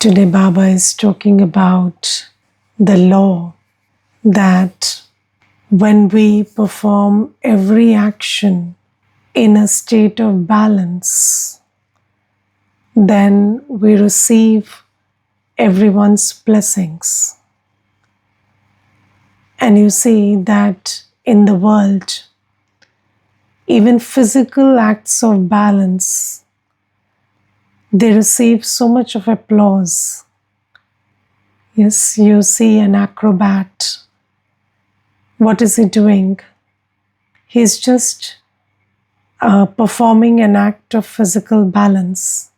Today, Baba is talking about the law that when we perform every action in a state of balance, then we receive everyone's blessings. And you see that in the world, even physical acts of balance, they receive so much of applause. Yes, you see an acrobat. What is he doing? He's just performing an act of physical balance.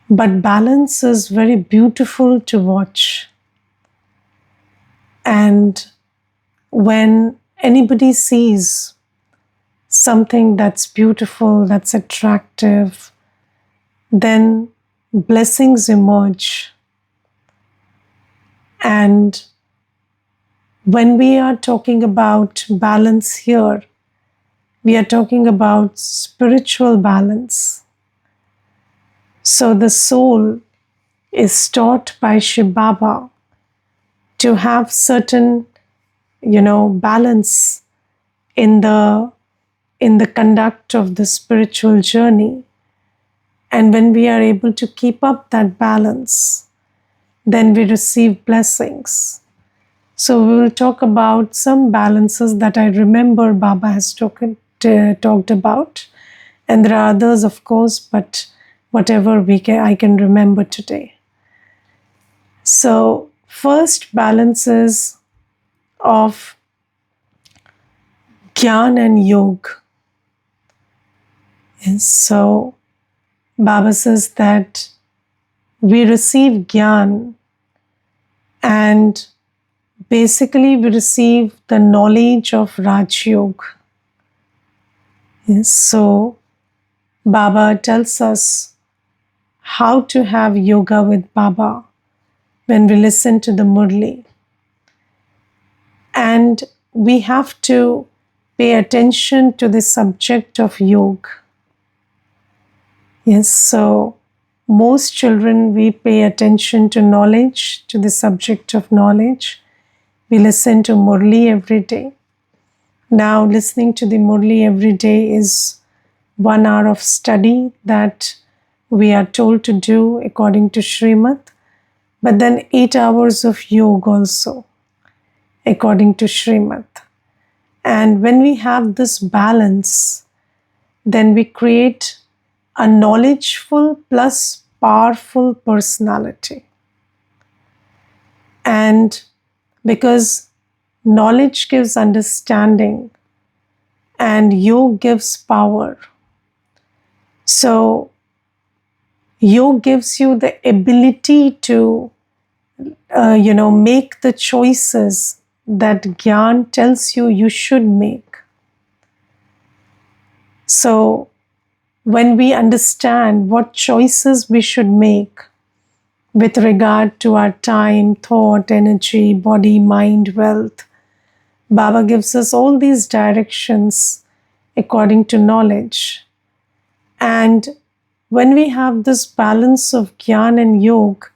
But balance is very beautiful to watch. And when anybody sees something that's beautiful, that's attractive, then blessings emerge. And when we are talking about balance here, we are talking about spiritual balance. So the soul is taught by Shiv Baba to have certain, balance in the conduct of the spiritual journey. And when we are able to keep up that balance, then we receive blessings. So we will talk about some balances that I remember Baba has talked about. And there are others, of course, but whatever I can remember today. So first, balances of Gyan and Yoga. And so Baba says that we receive Gyan and basically we receive the knowledge of Raj Yoga. Yes, so Baba tells us how to have yoga with Baba when we listen to the Murli. And we have to pay attention to the subject of yoga. Yes, so most children, we pay attention to knowledge, to the subject of knowledge. We listen to Murli every day. Now, listening to the Murli every day is 1 hour of study that we are told to do according to Srimad, but then 8 hours of yoga also according to Srimad. And when we have this balance, then we create a knowledgeful plus powerful personality. And because knowledge gives understanding and yoga gives power, so yoga gives you the ability to, make the choices that Gyan tells you should make. So when we understand what choices we should make with regard to our time, thought, energy, body, mind, wealth, Baba gives us all these directions according to knowledge. And when we have this balance of Gyan and Yoga,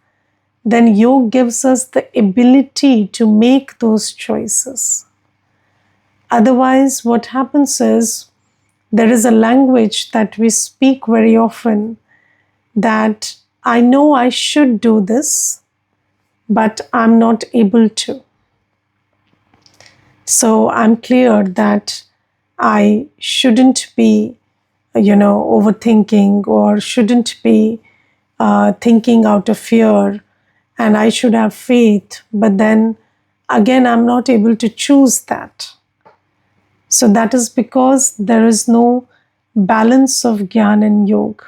then Yoga gives us the ability to make those choices. Otherwise, what happens is, there is a language that we speak very often that I know I should do this, but I'm not able to. So I'm clear that I shouldn't be, overthinking or shouldn't be thinking out of fear, and I should have faith, but then again, I'm not able to choose that. So that is because there is no balance of Gyan and Yoga.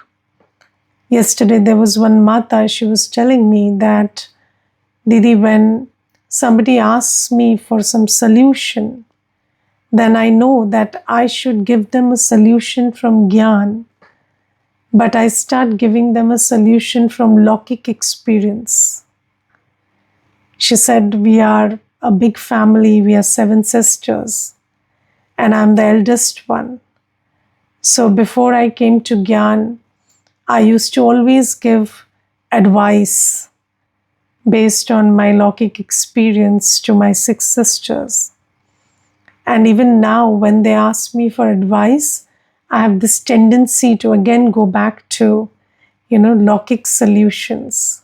Yesterday, there was one Mata, she was telling me that, Didi, when somebody asks me for some solution, then I know that I should give them a solution from Gyan, but I start giving them a solution from Lokik experience. She said, we are a big family, we are 7 sisters, and I'm the eldest one. So before I came to Gyan, I used to always give advice based on my Lockic experience to my six sisters. And even now, when they ask me for advice, I have this tendency to again go back to, Lockic solutions.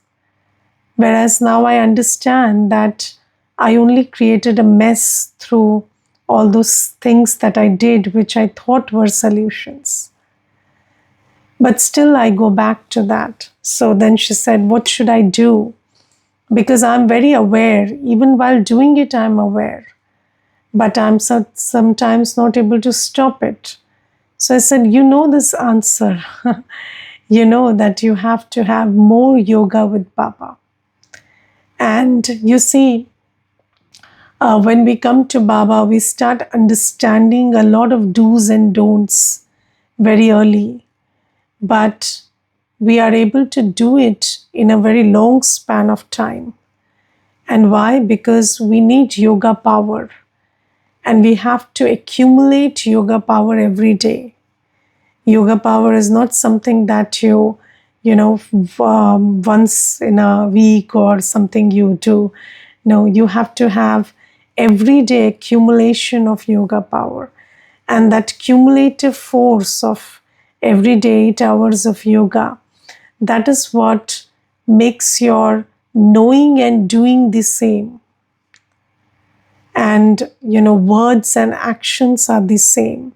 Whereas now I understand that I only created a mess through all those things that I did, which I thought were solutions. But still, I go back to that. So then she said, what should I do? Because I'm very aware, even while doing it, I'm aware. But I'm sometimes not able to stop it. So I said, you know this answer. You know that you have to have more yoga with Baba. And you see, when we come to Baba, we start understanding a lot of do's and don'ts very early. But we are able to do it in a very long span of time. And why? Because we need yoga power. And we have to accumulate yoga power every day. Yoga power is not something that once in a week or something you do. No, you have to have everyday accumulation of yoga power. And that cumulative force of every day 8 hours of yoga, that is what makes your knowing and doing the same. And, words and actions are the same.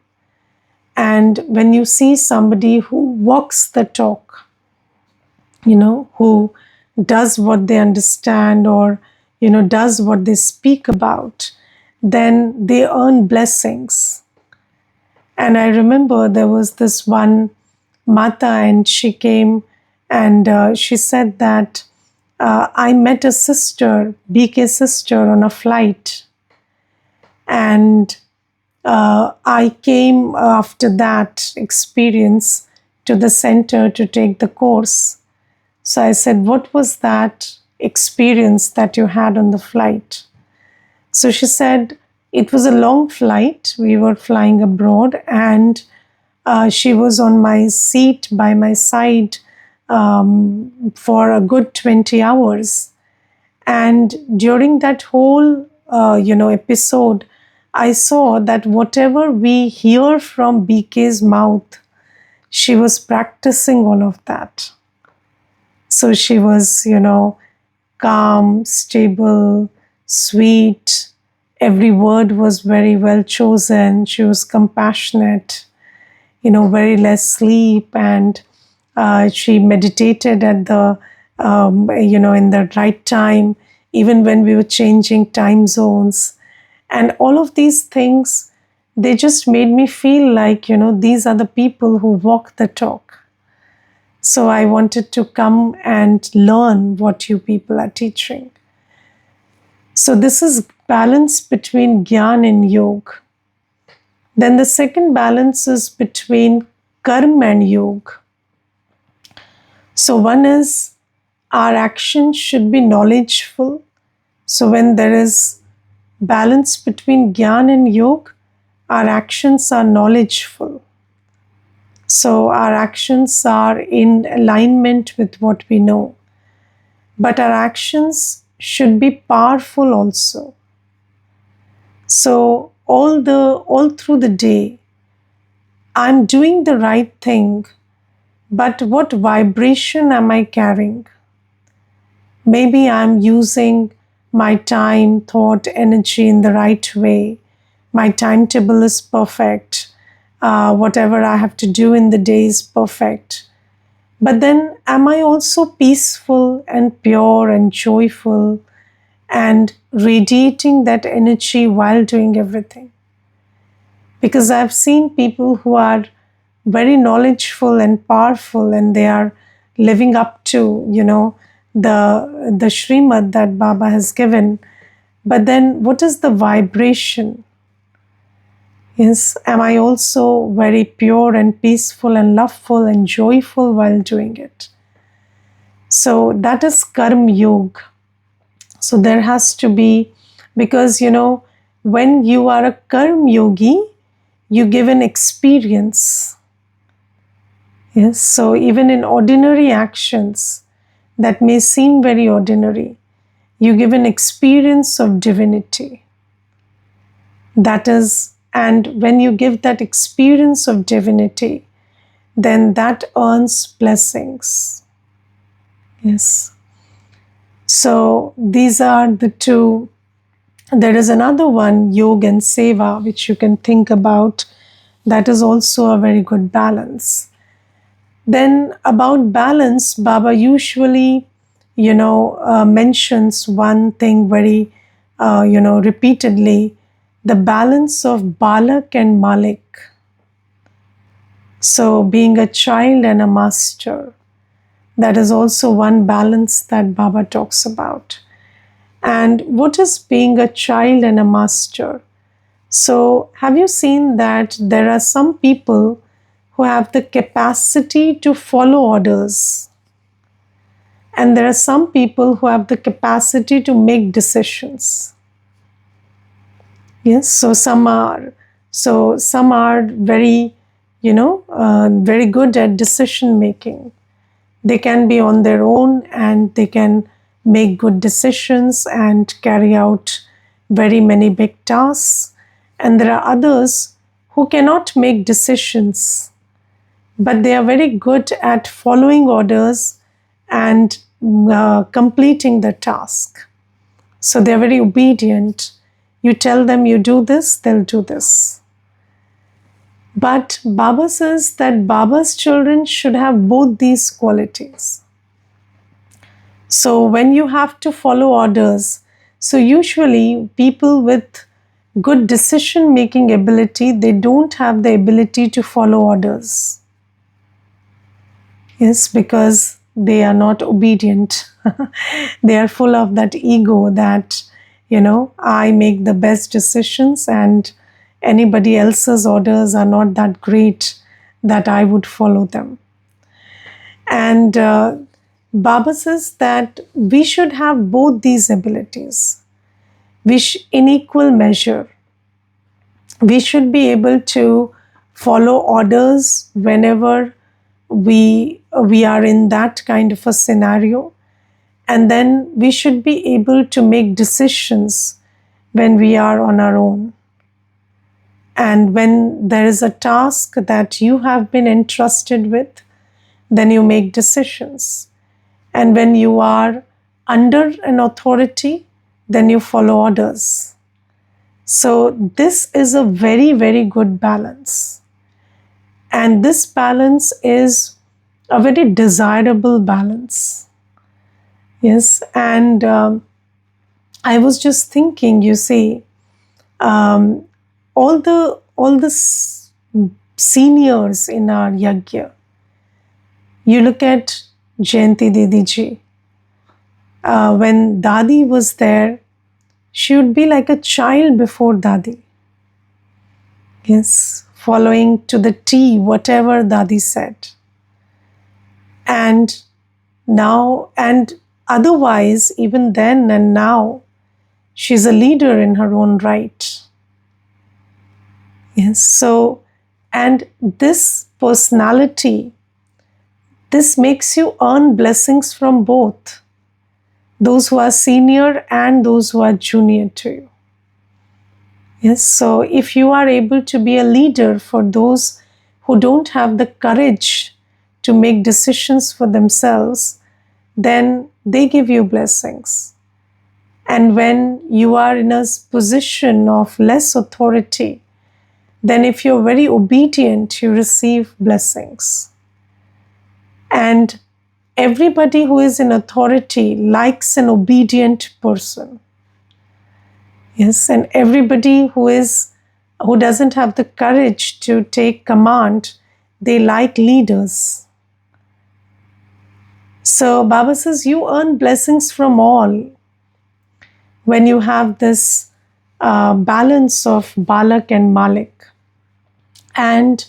And when you see somebody who walks the talk, who does what they understand or, does what they speak about, then they earn blessings. And I remember there was this one Mata, and she came and she said that I met a sister, BK sister, on a flight. And I came after that experience to the center to take the course. So I said, what was that experience that you had on the flight? So she said, it was a long flight. We were flying abroad, and she was on my seat by my side for a good 20 hours. And during that whole, episode, I saw that whatever we hear from BK's mouth, she was practicing all of that. So she was, calm, stable, sweet. Every word was very well chosen. She was compassionate, very less sleep. And she meditated at the, in the right time, even when we were changing time zones. And all of these things, they just made me feel like, these are the people who walk the talk. So I wanted to come and learn what you people are teaching. So this is balance between Gyan and Yoga. Then the second balance is between Karma and Yoga. So one is our action should be knowledgeful. So when there is balance between Gyan and Yoga, our actions are knowledgeful. So our actions are in alignment with what we know. But our actions should be powerful also. So all through the day, I'm doing the right thing, but what vibration am I carrying? Maybe I'm using my time, thought, energy in the right way. My timetable is perfect. Whatever I have to do in the day is perfect. But then, am I also peaceful and pure and joyful and radiating that energy while doing everything? Because I've seen people who are very knowledgeful and powerful, and they are living up to, the Srimad that Baba has given. But then what is the vibration? Yes, am I also very pure and peaceful and loveful and joyful while doing it? So that is Karma Yoga. So there has to be, because when you are a Karma Yogi, you give an experience. Yes, so even in ordinary actions, that may seem very ordinary, you give an experience of divinity. That is, and when you give that experience of divinity, then that earns blessings. Yes. So these are the two. There is another one, yoga and seva, which you can think about. That is also a very good balance. Then about balance, Baba usually, mentions one thing very, repeatedly, the balance of Balak and Malik. So being a child and a master, that is also one balance that Baba talks about. And what is being a child and a master? So have you seen that there are some people who have the capacity to follow orders, and there are some people who have the capacity to make decisions? Yes, so some are very, very good at decision making. They can be on their own and they can make good decisions and carry out very many big tasks. And there are others who cannot make decisions, but they are very good at following orders and completing the task. So they are very obedient. You tell them you do this, they'll do this. But Baba says that Baba's children should have both these qualities. So when you have to follow orders, so usually people with good decision making ability, they don't have the ability to follow orders. Yes, because they are not obedient. They are full of that ego that, I make the best decisions and anybody else's orders are not that great that I would follow them. And Baba says that we should have both these abilities, in equal measure. We should be able to follow orders whenever we are in that kind of a scenario, and then we should be able to make decisions when we are on our own. And when there is a task that you have been entrusted with, then you make decisions. And when you are under an authority, then you follow orders. So this is a very, very good balance. And this balance is a very desirable balance. Yes, and I was just thinking, you see, all the seniors in our yajna. You look at Jayanti Didi ji. When Dadi was there, she would be like a child before Dadi. Yes, following to the T whatever Dadi said. And now, and otherwise, even then and now, she's a leader in her own right. Yes, so, and this personality, this makes you earn blessings from both those who are senior and those who are junior to you. Yes, so if you are able to be a leader for those who don't have the courage to make decisions for themselves, then they give you blessings. And when you are in a position of less authority, then if you're very obedient, you receive blessings. And everybody who is in authority likes an obedient person. Yes, and everybody who doesn't have the courage to take command, they like leaders. So Baba says you earn blessings from all when you have this balance of Balak and Malik. And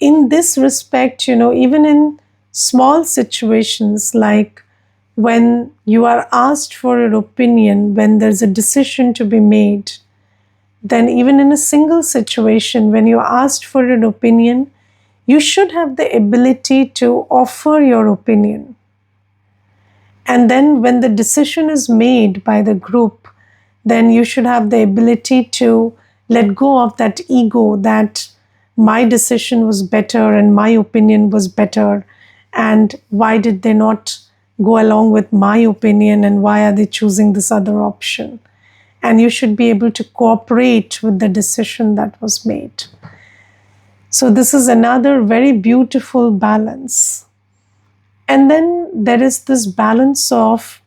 in this respect, even in small situations like when you are asked for an opinion, when there's a decision to be made, then even in a single situation, when you're asked for an opinion, you should have the ability to offer your opinion. And then when the decision is made by the group, then you should have the ability to let go of that ego that my decision was better and my opinion was better, and why did they not go along with my opinion, and why are they choosing this other option? And you should be able to cooperate with the decision that was made. So this is another very beautiful balance. And then there is this balance of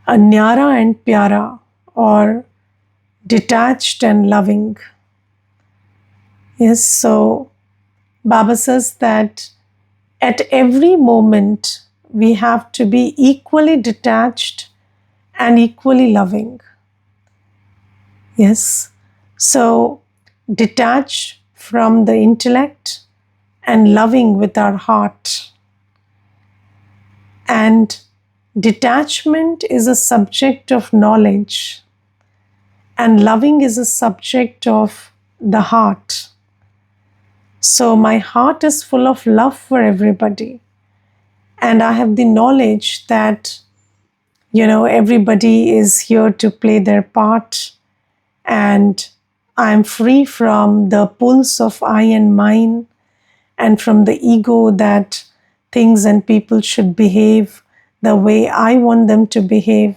a nyara and pyara, or detached and loving. Yes, so Baba says that at every moment we have to be equally detached and equally loving. Yes, so detached from the intellect and loving with our heart. And detachment is a subject of knowledge, and loving is a subject of the heart. So my heart is full of love for everybody, and I have the knowledge that, everybody is here to play their part, and I'm free from the pulse of I and mine, and from the ego that things and people should behave the way I want them to behave,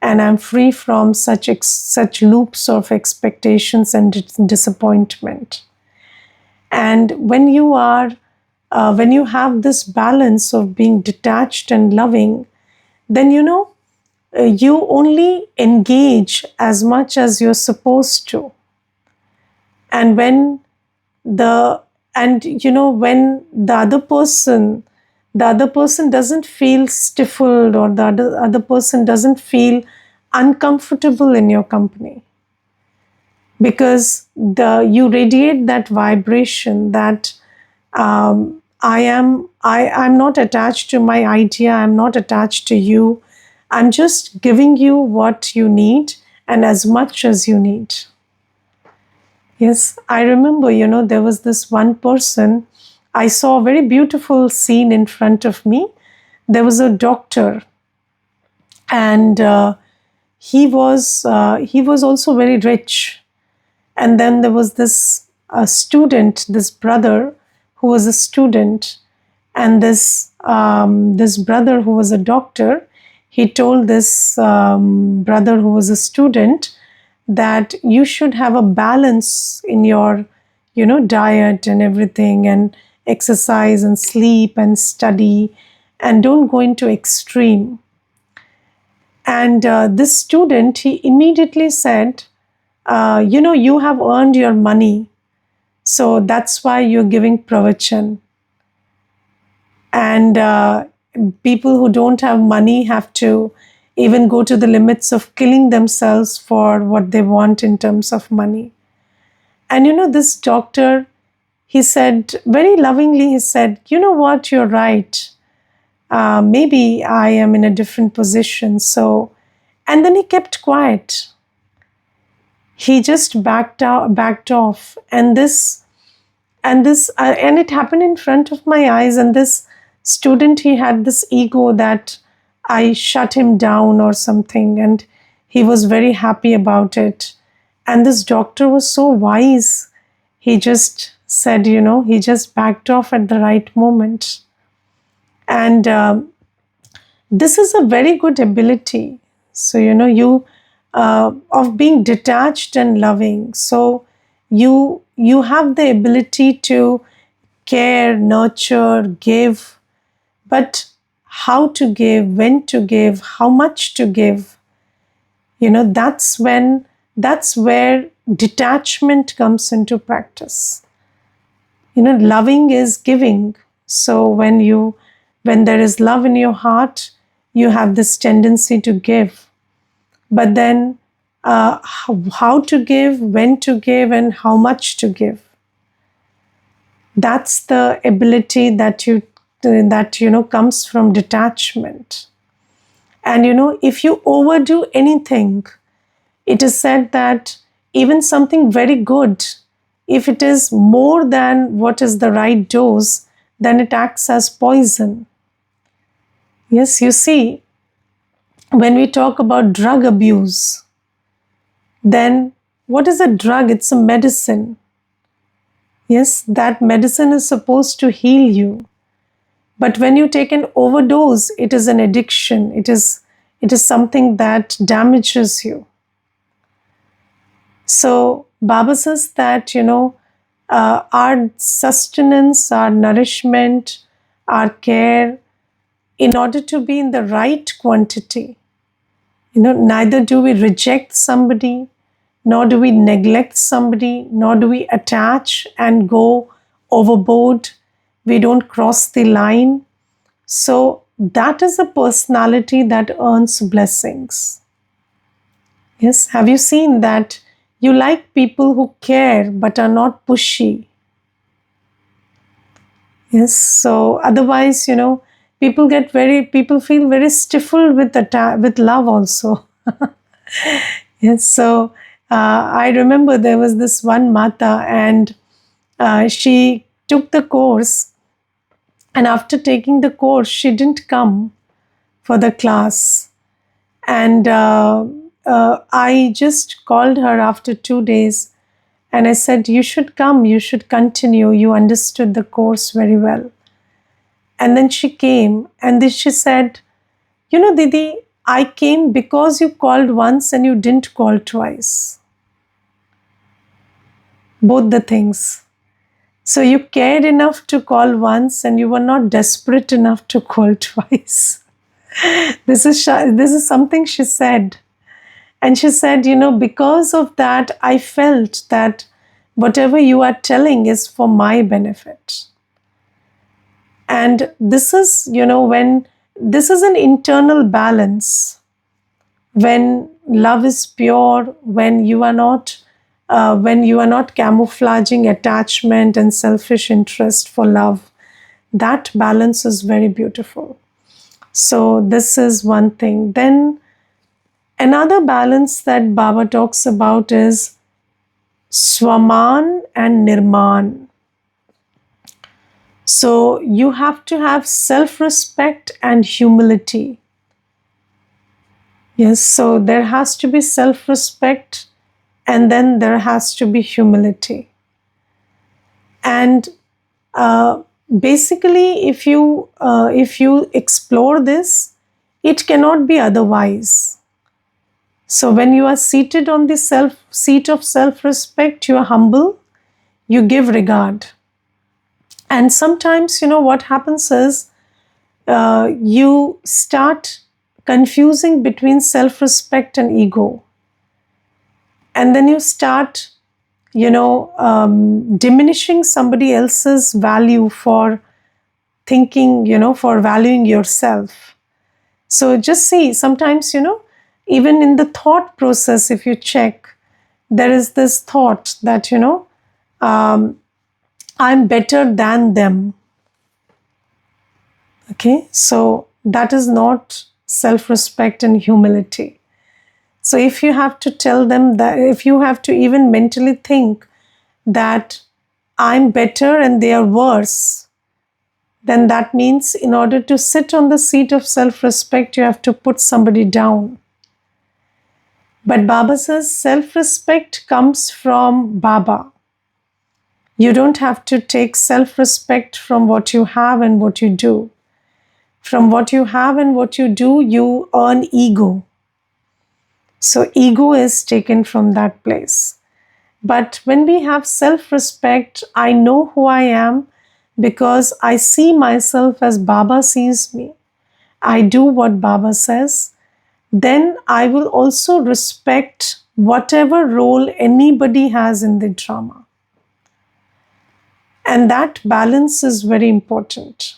and I'm free from such loops of expectations and disappointment. And when you have this balance of being detached and loving, then you only engage as much as you're supposed to. And when the when the other person doesn't feel stifled, or the other person doesn't feel uncomfortable in your company, because you radiate that vibration that I'm not attached to my idea, I'm not attached to you, I'm just giving you what you need and as much as you need. Yes, I remember, there was this one person, I saw a very beautiful scene in front of me. There was a doctor, and he was also very rich. And then there was this student, this brother who was a student, and this brother who was a doctor, he told this brother who was a student that you should have a balance in your diet and everything, and exercise and sleep and study, and don't go into extreme. And this student, he immediately said, you have earned your money, so that's why you're giving pravachan. And people who don't have money have to even go to the limits of killing themselves for what they want in terms of money. And this doctor, he said very lovingly, he said, you know what, you're right. Maybe I am in a different position. So, and then he kept quiet. He just backed off, and it happened in front of my eyes. And this student, he had this ego that I shut him down or something, and he was very happy about it. And this doctor was so wise. He just said, he just backed off at the right moment. And this is a very good ability. So, you of being detached and loving. So you have the ability to care, nurture, give, but how to give, when to give, how much to give, that's where detachment comes into practice. Loving is giving. So when there is love in your heart, you have this tendency to give. But then how to give, when to give, and how much to give, that's the ability that comes from detachment. And if you overdo anything, it is said that even something very good, if it is more than what is the right dose, then it acts as poison. Yes, you see, when we talk about drug abuse, then what is a drug? It's a medicine. Yes, that medicine is supposed to heal you. But when you take an overdose, it is an addiction. It is something that damages you. So Baba says that, our sustenance, our nourishment, our care, in order to be in the right quantity, neither do we reject somebody, nor do we neglect somebody, nor do we attach and go overboard. We don't cross the line. So that is a personality that earns blessings. Yes, have you seen that you like people who care but are not pushy? Yes, so otherwise, people feel very stifled with love also. Yes, so I remember there was this one Mata, and she took the course, and after taking the course, she didn't come for the class. And I just called her after 2 days, and I said, "You should come, you should continue. You understood the course very well." And then she came, and then she said, Didi, I came because you called once and you didn't call twice. Both the things. So you cared enough to call once and you were not desperate enough to call twice. This is something she said. And she said, because of that, I felt that whatever you are telling is for my benefit. And this is, when this is an internal balance, when love is pure, when you are not camouflaging attachment and selfish interest for love, that balance is very beautiful. So this is one thing. Then another balance that Baba talks about is Swaman and Nirman. So you have to have self-respect and humility. Yes, so there has to be self-respect, and then there has to be humility. And basically, if you explore this, it cannot be otherwise. So when you are seated on the seat of self-respect, you are humble, you give regard. And sometimes, what happens is you start confusing between self-respect and ego. And then you start, diminishing somebody else's value for thinking, for valuing yourself. So just see, sometimes, even in the thought process, if you check, there is this thought that, I'm better than them. Okay, so that is not self-respect and humility. So if you have to tell them that, if you have to even mentally think that I'm better and they are worse, then that means in order to sit on the seat of self-respect, you have to put somebody down. But Baba says self-respect comes from Baba. You don't have to take self-respect from what you have and what you do. From what you have and what you do, you earn ego. So ego is taken from that place. But when we have self-respect, I know who I am because I see myself as Baba sees me. I do what Baba says. Then I will also respect whatever role anybody has in the drama. And that balance is very important.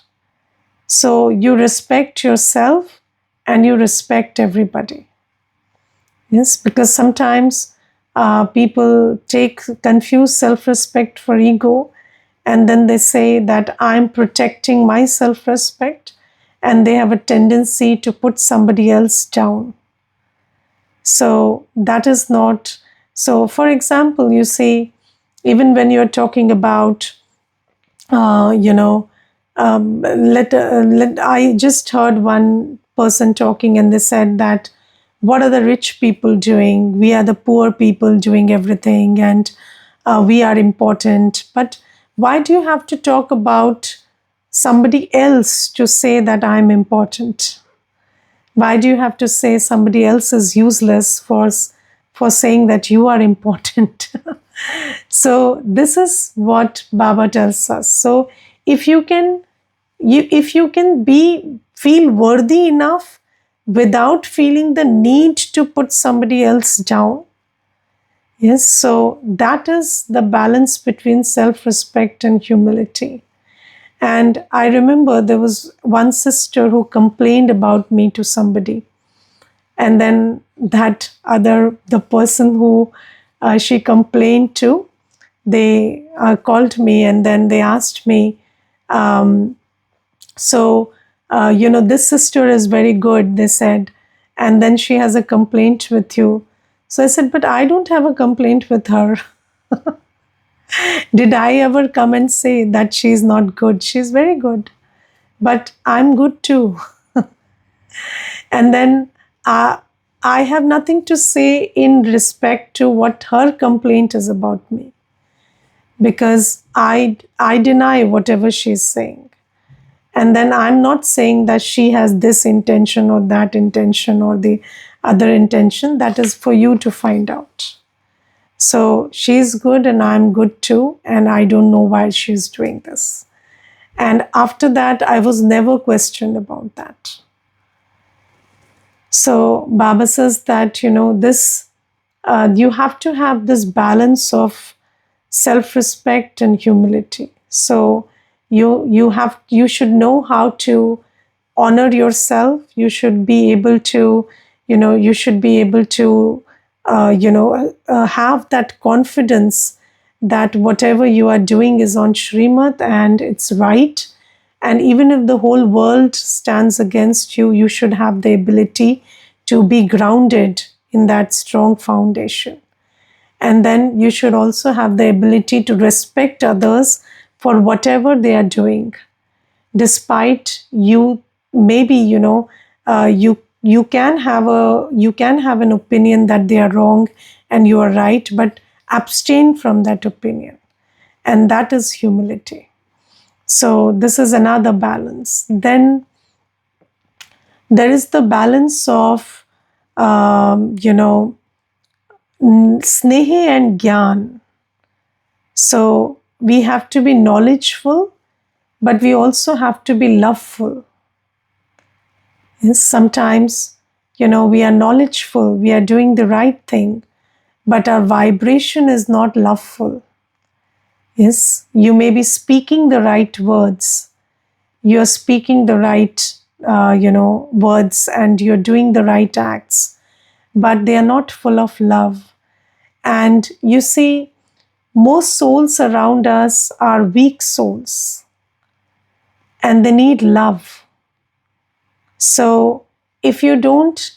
So you respect yourself and you respect everybody. Yes, because sometimes people confuse self-respect for ego, and then they say that I'm protecting my self-respect, and they have a tendency to put somebody else down. So that is not. So, for example, you see, even when you're talking about, I just heard one person talking, and they said that what are the rich people doing? We are the poor people doing everything, and we are important. But why do you have to talk about somebody else to say that I'm important? Why do you have to say somebody else is useless for saying that you are important? So this is what Baba tells us. So if you can, if you can be feel worthy enough without feeling the need to put somebody else down, yes, so that is the balance between self-respect and humility. And I remember there was one sister who complained about me to somebody, and then the person who she complained to, they called me, and then they asked me, um, so this sister is very good, they said, and then she has a complaint with you. So I said, but I don't have a complaint with her. Did I ever come and say that she's not good? She's very good, but I'm good too. And then uh, I have nothing to say in respect to what her complaint is about me, because I deny whatever she's saying. And then I'm not saying that she has this intention or that intention or the other intention. That is for you to find out. So she's good and I'm good too, and I don't know why she's doing this. And after that, I was never questioned about that. So Baba says that, this you have to have this balance of self-respect and humility. So you should know how to honor yourself. You should be able to, you should be able to, have that confidence that whatever you are doing is on Shrimad and it's right. And even if the whole world stands against you, you should have the ability to be grounded in that strong foundation. And then you should also have the ability to respect others for whatever they are doing, despite you maybe you can have an opinion that they are wrong and you are right, but abstain from that opinion, and that is humility. So this is another balance. Then there is the balance of snehe and gyan. So we have to be knowledgeful, but we also have to be loveful. Yes, sometimes, we are knowledgeful, we are doing the right thing, but our vibration is not loveful. Yes, you may be speaking the right words, you're speaking the right, words, and you're doing the right acts, but they are not full of love. And you see, most souls around us are weak souls and they need love. So if you don't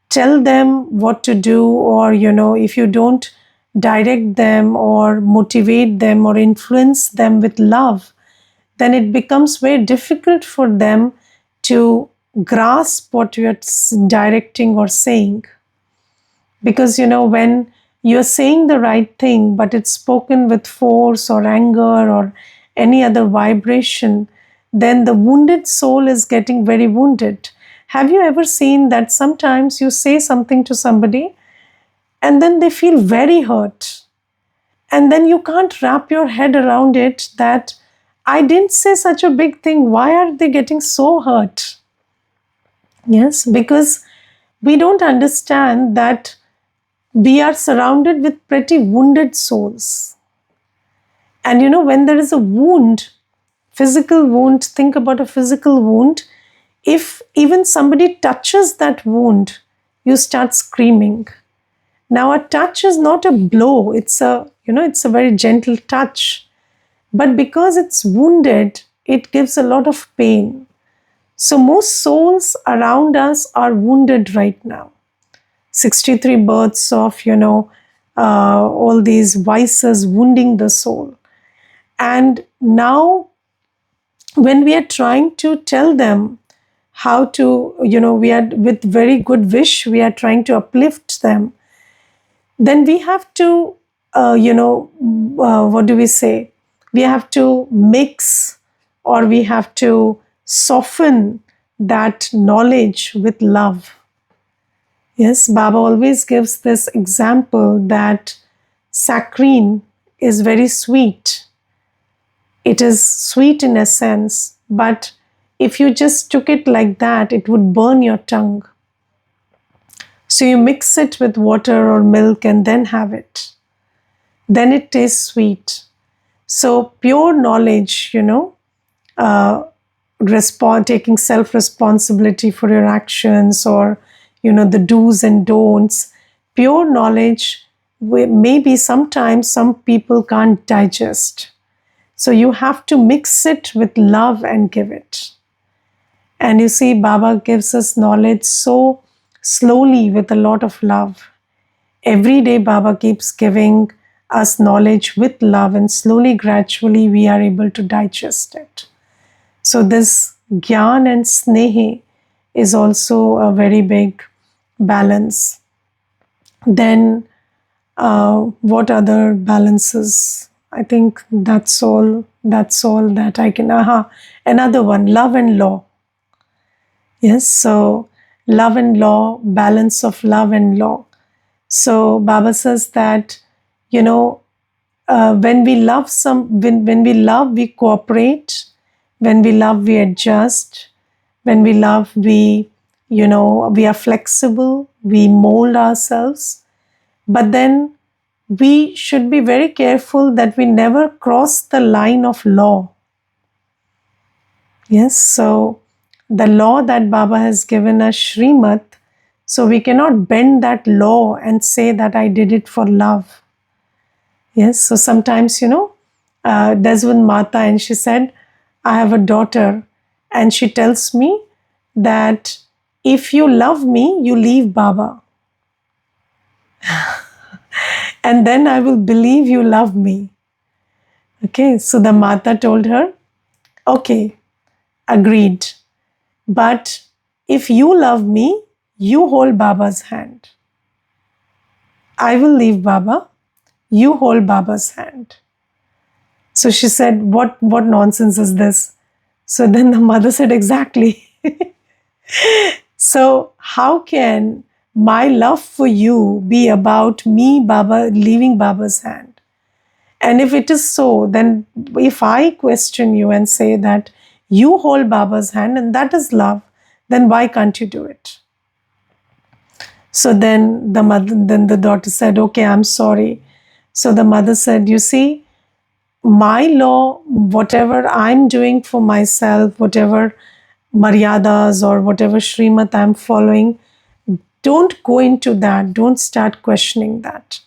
tell them what to do, or if you don't direct them or motivate them or influence them with love, then it becomes very difficult for them to grasp what you're directing or saying. Because when you're saying the right thing but it's spoken with force or anger or any other vibration, then the wounded soul is getting very wounded. Have you ever seen that sometimes you say something to somebody and then they feel very hurt, and then you can't wrap your head around it that I didn't say such a big thing, why are they getting so hurt? Yes, because we don't understand that we are surrounded with pretty wounded souls. And when there is a wound, physical wound, think about a physical wound. If even somebody touches that wound, you start screaming. Now, a touch is not a blow, it's a very gentle touch. But because it's wounded, it gives a lot of pain. So, most souls around us are wounded right now. 63 births of, all these vices wounding the soul. And now when we are trying to tell them how to, we are with very good wish, we are trying to uplift them, then we have to, what do we say? We have to mix, or we have to soften that knowledge with love. Yes, Baba always gives this example that saccharine is very sweet. It is sweet in essence, but if you just took it like that, it would burn your tongue. So you mix it with water or milk and then have it. Then it tastes sweet. So pure knowledge, uh, taking self responsibility for your actions, or the do's and don'ts. Pure knowledge, maybe sometimes some people can't digest. So you have to mix it with love and give it. And you see, Baba gives us knowledge so slowly with a lot of love. Every day, Baba keeps giving us knowledge with love, and slowly, gradually, we are able to digest it. So, this Gyan and Snehe is also a very big balance. Then, what other balances? I think that's all. That's all that I can. Another one, love and law. Yes, so love and law, balance of love and law. So Baba says that, when we love when we love, we cooperate. When we love, we adjust. When we love, we are flexible. We mold ourselves. But then we should be very careful that we never cross the line of law. Yes, so the law that Baba has given us, Srimat, so we cannot bend that law and say that I did it for love. Yes, so sometimes, there's one Mata, and she said, I have a daughter, and she tells me that if you love me, you leave Baba. And then I will believe you love me. Okay, so the Mata told her, okay, agreed. But if you love me, you hold Baba's hand. I will leave Baba, you hold Baba's hand. So she said, what nonsense is this? So then the mother said, exactly. So how can my love for you be about me, Baba, leaving Baba's hand? And if it is so, then if I question you and say that you hold Baba's hand and that is love, then why can't you do it? So then the daughter said, okay, I'm sorry. So the mother said, you see, my law, whatever I'm doing for myself, whatever maryadas or whatever Srimat I'm following, don't go into that. Don't start questioning that.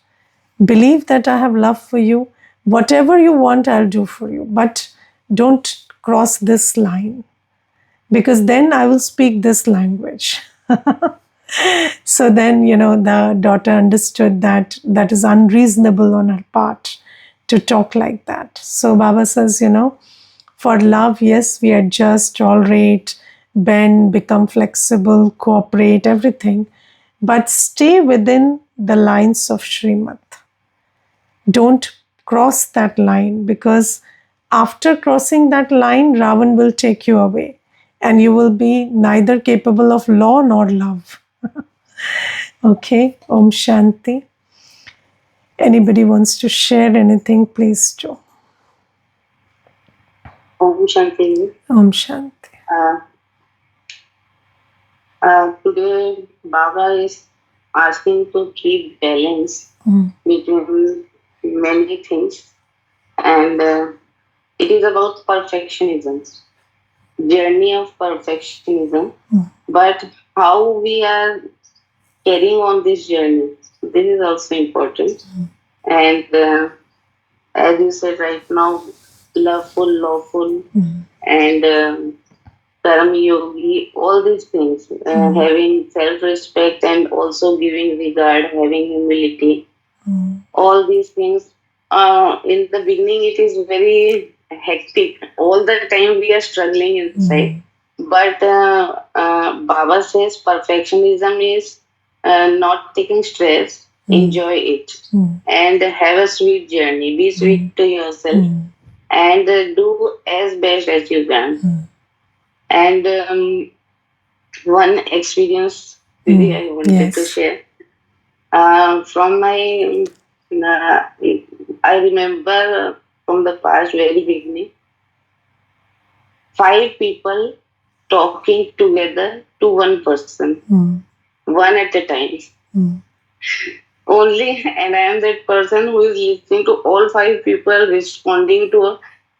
Believe that I have love for you. Whatever you want, I'll do for you. But don't cross this line, because then I will speak this language. So then, the daughter understood that that is unreasonable on her part to talk like that. So Baba says, for love, yes, we adjust, tolerate, bend, become flexible, cooperate, everything, but stay within the lines of Srimat. Don't cross that line, because after crossing that line, Ravan will take you away and you will be neither capable of law nor love. Okay, Om Shanti. Anybody wants to share anything, please do. Om Shanti. Om Shanti. Today, Baba is asking to keep balance between many things, and it is about perfectionism, journey of perfectionism. But how we are carrying on this journey, this is also important. And as you said right now, loveful, lawful, and Karam Yogi, all these things, having self respect and also giving regard, having humility, all these things. In the beginning, it is very hectic. All the time we are struggling inside. But Baba says perfectionism is not taking stress, enjoy it, and have a sweet journey. Be sweet to yourself and do as best as you can. And one experience, Didi, I wanted to Yes. share. From my, uh, I remember from the past very beginning, five people talking together to one person, one at a time. Only, and I am that person who is listening to all five people responding to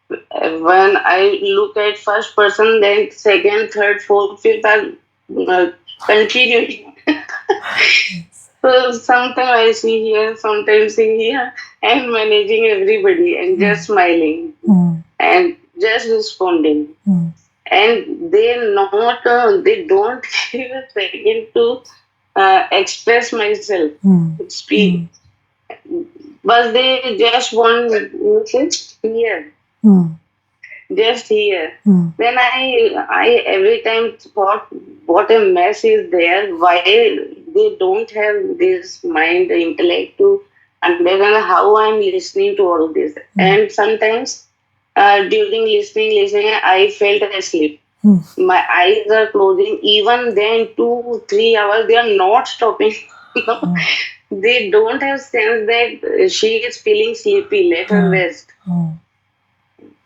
when I look at first person, then second, third, fourth, fifth are continuing. So sometimes I see here, sometimes see here, and managing everybody and just smiling and just responding. And they don't give a second to express myself, speak, but they just want here, just here. Then I every time thought, what a mess is there. Why they don't have this mind, intellect to understand how I'm listening to all this. And sometimes during listening, I felt asleep. My eyes are closing. Even then, 2 3 hours, they are not stopping. They don't have sense that she is feeling sleepy. Let her rest.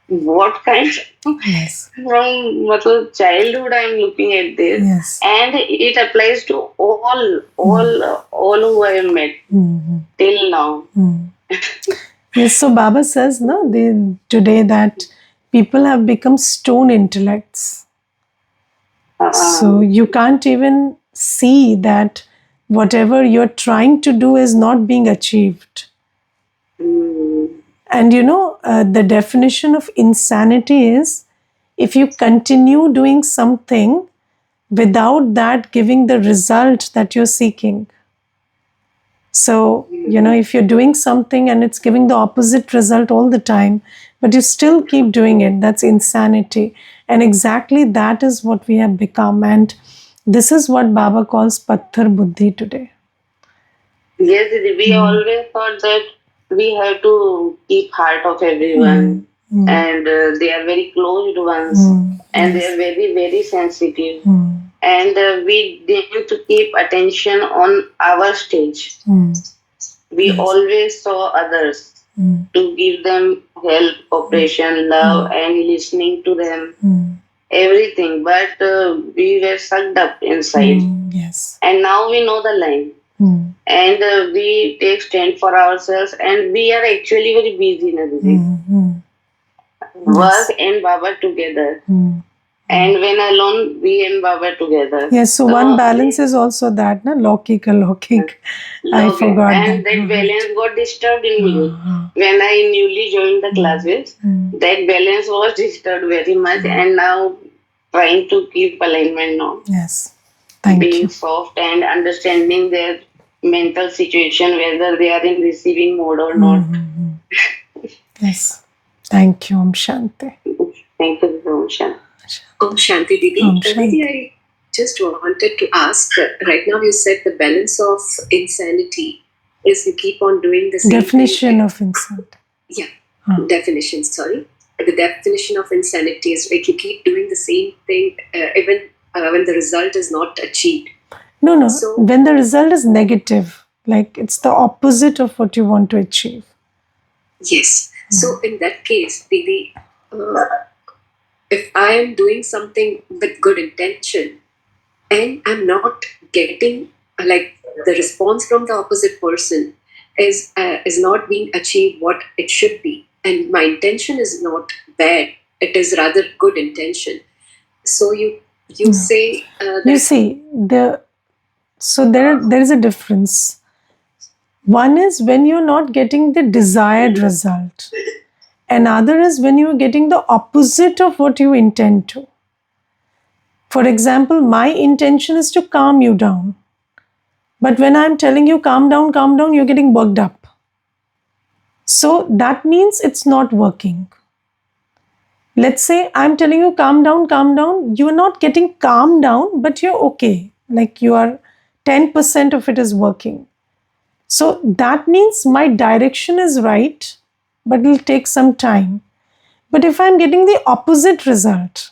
What kind from childhood I'm looking at this, and it applies to all who I have met till now. Yes, so Baba says no, today that people have become stone intellects. So you can't even see that whatever you're trying to do is not being achieved. And the definition of insanity is if you continue doing something without that giving the result that you're seeking. So, if you're doing something and it's giving the opposite result all the time, but you still keep doing it, that's insanity. And exactly that is what we have become. And this is what Baba calls Patthar Buddhi today. Yes, we always thought that we have to keep heart of everyone, and they are very closed ones, and they are very, very sensitive. And we need to keep attention on our stage. We always saw others to give them help, cooperation, love, and listening to them, everything. But we were sucked up inside. Yes. And now we know the line. And we take stand for ourselves, and we are actually very busy in work and Baba together. And when alone, we and Baba together. Yes, so one balance is also that, na? Laukika, Laukik. I forgot and that balance got disturbed in me. When I newly joined the classes, that balance was disturbed very much, and now trying to keep alignment now. Yes, thank Being you. soft and understanding their mental situation, whether they are in receiving mode or not. Yes, thank you, Om Shanti. Thank you, Om Shanti. Om Shanti Didi. Didi, I just wanted to ask, right now you said the balance of insanity is you keep on doing the same definition thing. Of insanity. Yeah, definition, sorry. The definition of insanity is like you keep doing the same thing even when the result is not achieved. No. So, when the result is negative, like it's the opposite of what you want to achieve. Yes. So in that case, Didi, if I am doing something with good intention and I'm not getting like the response from the opposite person is not being achieved what it should be, and my intention is not bad, it is rather good intention. So you say that you see so there is a difference. One is when you're not getting the desired result. Another is when you're getting the opposite of what you intend to. For example, my intention is to calm you down. But when I'm telling you calm down, you're getting worked up. So that means it's not working. Let's say I'm telling you, calm down, calm down. You're not getting calm down, but you're okay. Like you are 10% of it is working. So that means my direction is right, but it'll take some time. But if I'm getting the opposite result,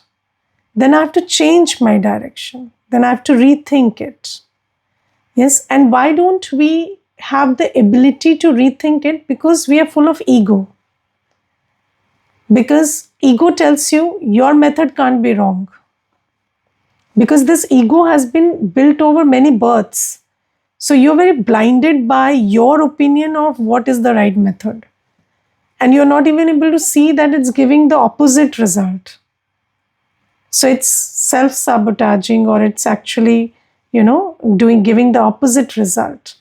then I have to change my direction. Then I have to rethink it. Yes, and why don't we have the ability to rethink it? Because we are full of ego. Because ego tells you your method can't be wrong. Because this ego has been built over many births. So you're very blinded by your opinion of what is the right method. And you're not even able to see that it's giving the opposite result. So it's self-sabotaging, or it's actually, giving the opposite result.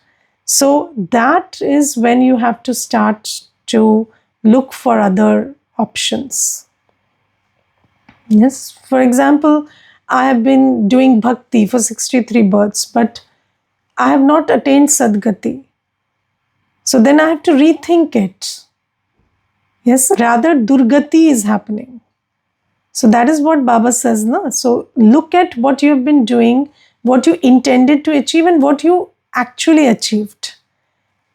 So that is when you have to start to look for other options. Yes, for example, I have been doing bhakti for 63 births, but I have not attained Sadgati. So then I have to rethink it. Yes, rather Durgati is happening. So that is what Baba says. No? So look at what you have been doing, what you intended to achieve, and what you actually achieved.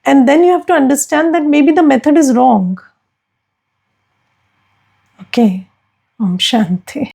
And then you have to understand that maybe the method is wrong. Okay. Om Shanti.